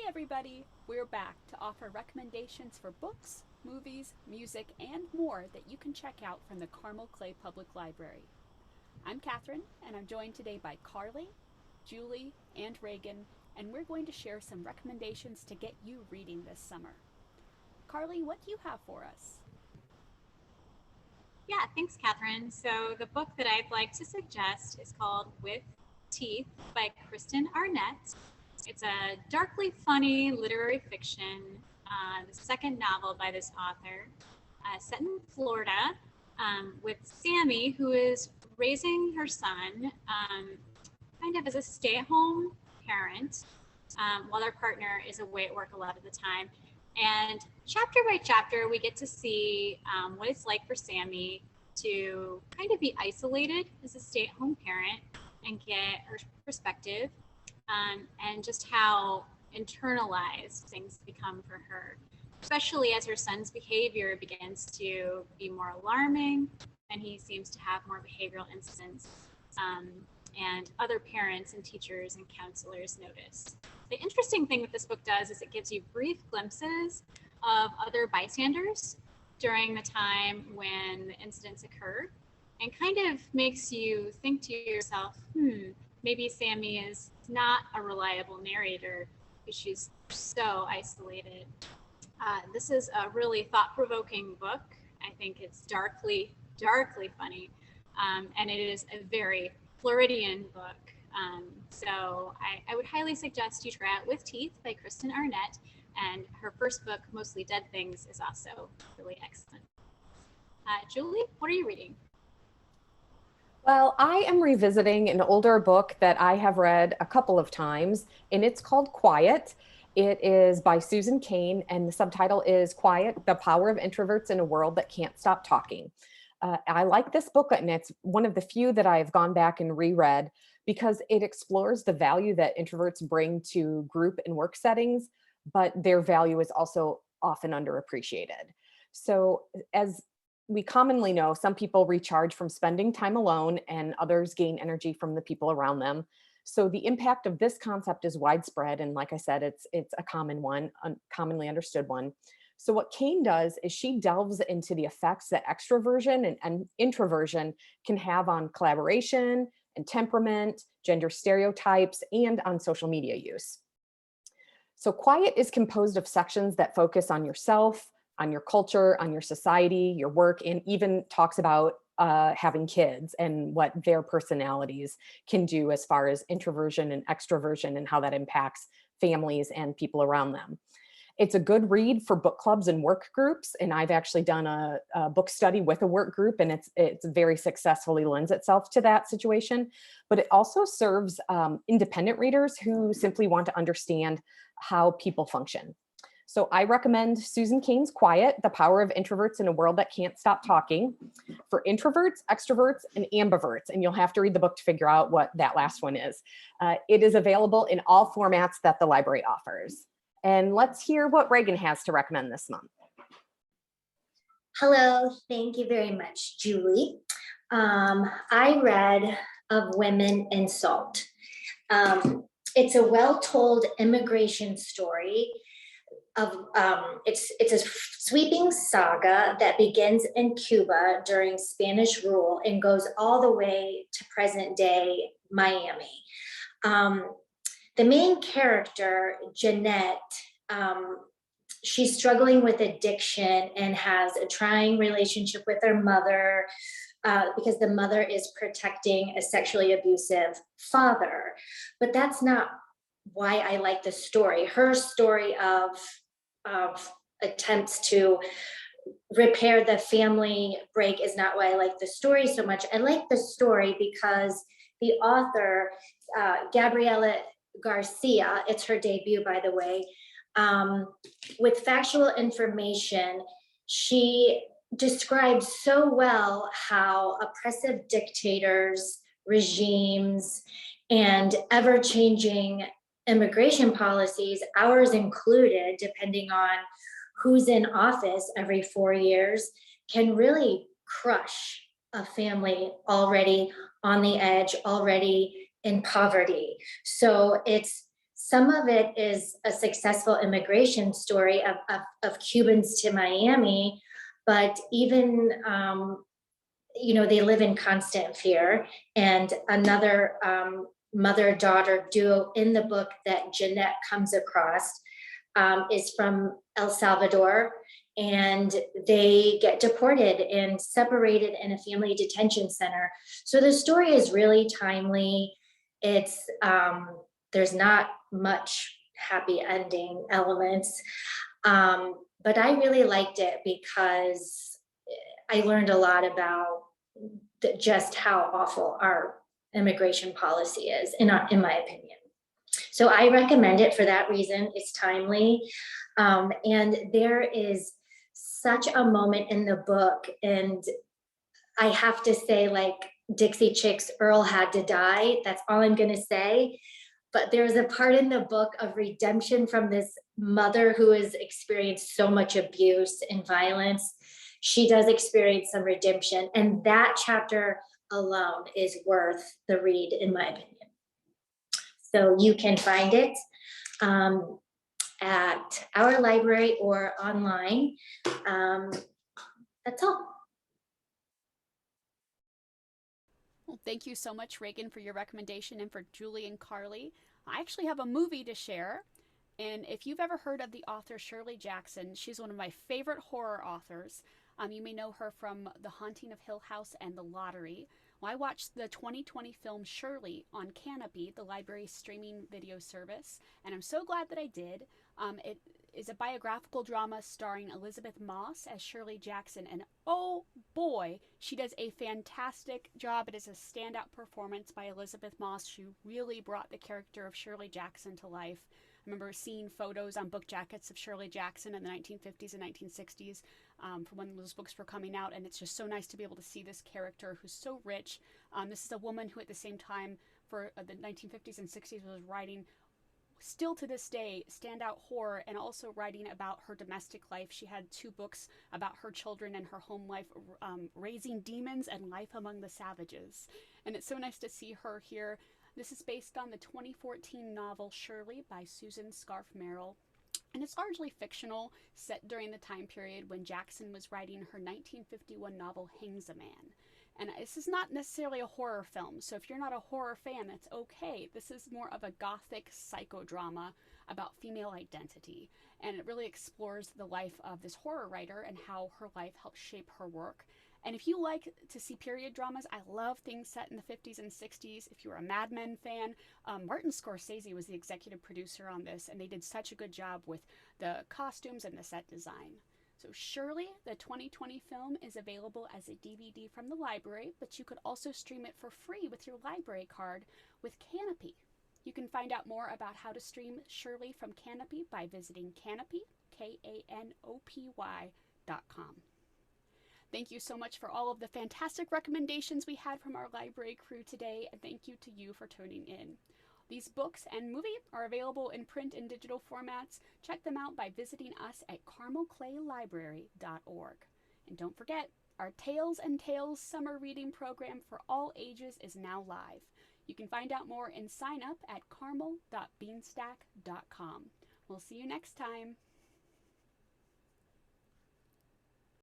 everybody! We're back to offer recommendations for books, movies, music, and more that you can check out from the Carmel Clay Public Library. I'm Catherine, and I'm joined today by Carly, Julie, and Reagan, and we're going to share some recommendations to get you reading this summer. Carly, what do you have for us? Yeah, thanks, Catherine. So the book that I'd like to suggest is called With Teeth by Kristen Arnett. It's a darkly funny literary fiction, the second novel by this author, set in Florida, with Sammy, who is raising her son kind of as a stay-at-home parent, while their partner is away at work a lot of the time. And chapter by chapter, we get to see what it's like for Sammy to kind of be isolated as a stay-at-home parent and get her perspective, and just how internalized things become for her, especially as her son's behavior begins to be more alarming and he seems to have more behavioral incidents, and other parents and teachers and counselors notice. The interesting thing that this book does is it gives you brief glimpses of other bystanders during the time when the incidents occur, and kind of makes you think to yourself, maybe Sammy is not a reliable narrator because she's so isolated. This is a really thought-provoking book. I think it's darkly funny, and it is a very Floridian book. So I would highly suggest you try out With Teeth by Kristen Arnett, and her first book, Mostly Dead Things, is also really excellent. Julie, what are you reading? Well, I am revisiting an older book that I have read a couple of times, and it's called Quiet. It is by Susan Cain, and the subtitle is Quiet, The Power of Introverts in a World That Can't Stop Talking. I like this book, and it's one of the few that I've gone back and reread because it explores the value that introverts bring to group and work settings, but their value is also often underappreciated. So as we commonly know, some people recharge from spending time alone and others gain energy from the people around them. So the impact of this concept is widespread. And like I said, it's a common one, commonly understood one. So what Cain does is she delves into the effects that extroversion and introversion can have on collaboration and temperament, gender stereotypes, and on social media use. So Quiet is composed of sections that focus on yourself, on your culture, on your society, your work, and even talks about having kids and what their personalities can do as far as introversion and extroversion and how that impacts families and people around them. It's a good read for book clubs and work groups, and I've actually done a book study with a work group, and it's very successfully lends itself to that situation. But it also serves independent readers who simply want to understand how people function. So I recommend Susan Cain's Quiet, The Power of Introverts in a World That Can't Stop Talking for introverts, extroverts, and ambiverts. And you'll have to read the book to figure out what that last one is. It is available in all formats that the library offers. And let's hear what Reagan has to recommend this month. Hello, thank you very much, Julie. I read Of Women in Salt. It's a well-told immigration story. It's a sweeping saga that begins in Cuba during Spanish rule and goes all the way to present day Miami. The main character, Jeanette, she's struggling with addiction and has a trying relationship with her mother because the mother is protecting a sexually abusive father. But that's not why I like the story. Her story of attempts to repair the family break is not why I like the story so much. I like the story because the author, Gabriela Garcia, it's her debut, by the way, with factual information, she describes so well how oppressive dictators, regimes, and ever-changing immigration policies, ours included, depending on who's in office every 4 years, can really crush a family already on the edge, already in poverty. So it's some of it is a successful immigration story of Cubans to Miami, but even, they live in constant fear. And another mother-daughter duo in the book that Jeanette comes across is from El Salvador, and they get deported and separated in a family detention center. So the story is really timely. It's there's not much happy ending elements, but I really liked it because I learned a lot about just how awful our immigration policy is, in my opinion. So I recommend it for that reason. It's timely. And there is such a moment in the book, and I have to say, like Dixie Chicks, Earl had to die. That's all I'm going to say. But there's a part in the book of redemption from this mother who has experienced so much abuse and violence. She does experience some redemption, and that chapter alone is worth the read, in my opinion. So you can find it at our library or online. That's all. Well, thank you so much, Reagan, for your recommendation, and for Julie and Carly. I actually have a movie to share. And if you've ever heard of the author Shirley Jackson, she's one of my favorite horror authors. You may know her from The Haunting of Hill House and The Lottery. Well, I watched the 2020 film Shirley on Kanopy, the library's streaming video service, and I'm so glad that I did. It is a biographical drama starring Elizabeth Moss as Shirley Jackson, and oh boy, she does a fantastic job. It is a standout performance by Elizabeth Moss. She really brought the character of Shirley Jackson to life. I remember seeing photos on book jackets of Shirley Jackson in the 1950s and 1960s from when those books were coming out, and it's just so nice to be able to see this character who's so rich. This is a woman who at the same time for the 1950s and 60s was writing, still to this day, standout horror, and also writing about her domestic life. She had 2 books about her children and her home life, Raising Demons and Life Among the Savages. And it's so nice to see her here. This is based on the 2014 novel Shirley by Susan Scarf Merrill, and it's largely fictional, set during the time period when Jackson was writing her 1951 novel Hangs a Man. And this is not necessarily a horror film, so if you're not a horror fan, that's okay. This is more of a gothic psychodrama about female identity, and it really explores the life of this horror writer and how her life helped shape her work. And if you like to see period dramas, I love things set in the 50s and 60s. If you're a Mad Men fan, Martin Scorsese was the executive producer on this, and they did such a good job with the costumes and the set design. So Shirley, the 2020 film, is available as a DVD from the library, but you could also stream it for free with your library card with Kanopy. You can find out more about how to stream Shirley from Kanopy by visiting Kanopy, Kanopy.com. Thank you so much for all of the fantastic recommendations we had from our library crew today, and thank you to you for tuning in. These books and movie are available in print and digital formats. Check them out by visiting us at carmelclaylibrary.org. And don't forget, our Tales and Tales summer reading program for all ages is now live. You can find out more and sign up at carmel.beanstack.com. We'll see you next time.